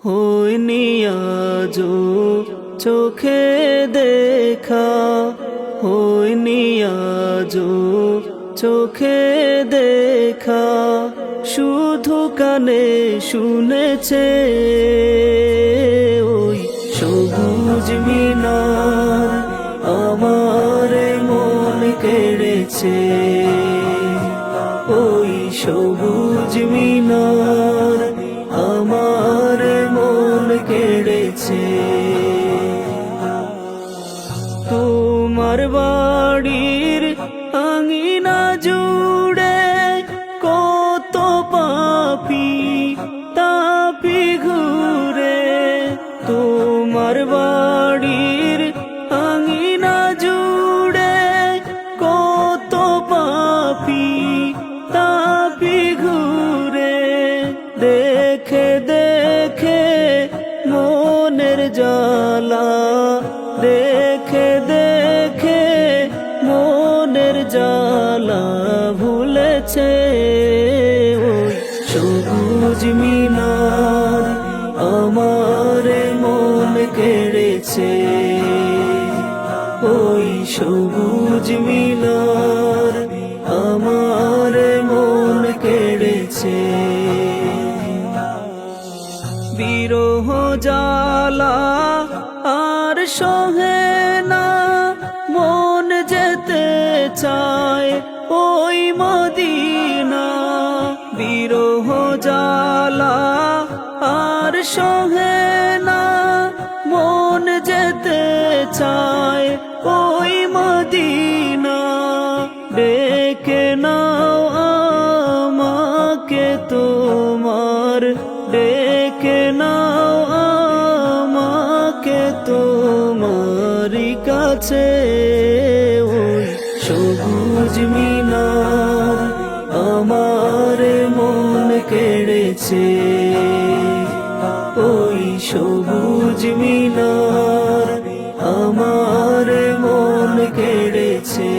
হয়নি আজো চোখে দেখা, হয়নি আজো চোখে দেখা, শুধু কানে শুনেছে ওই সবুজ মিনার আমার মন কেড়েছে। ওই সবুজ মিনার আমার মন কেড়েছে। তোমার বাড়ির আঙিনা জুড়ে কত পাপী তাপি ঘুরে, তোমার বাড়ির আঙিনা জুড়ে কত পাপী তাপি ঘুরে। দেখে দেখে মনের জ্বালা, দেখে দেখে মনের জ্বালা ভুলেছে ওই সবুজ মিনার আমার মন কেড়েছে। ওই সবুজ মিনার আমার মন কেড়েছে। বিরহ জ্বালা আর সহে না, মন যেতে চায় ওই মদিনা। বিরহ জ্বালা আর সহে না, মন যেতে চায় ওই মদিনা। ডেকে নাও আমাকে তোমার, ডেকে নাও আমাকে তোমারই কাছে। ওই সবুজ মিনার আমার মন কেড়েছে। ওই সবুজ মিনার আমার মন কেড়েছে।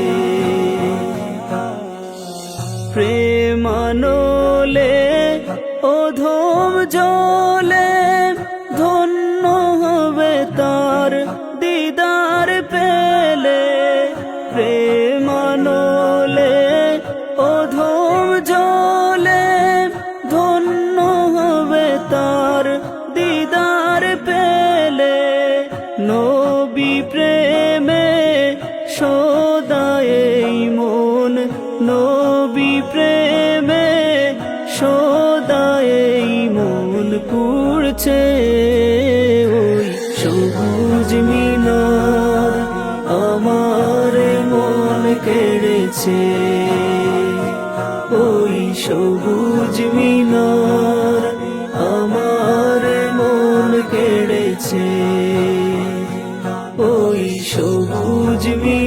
প্রেমানলে অধম জলে ধন্য হবে তার দিদার পেলে। প্রেমানলে অধম জলে ধন্য হবে তার দিদার পেলে। নবী প্রেমে সদাই মন, নবী প্রেমে সদাই মন পুড়ছে। ওই সবুজ মিনার আমার মন কেড়েছে। ওই সবুজ মিনার আমার মন কেড়েছে। ওই সবুজ মিনার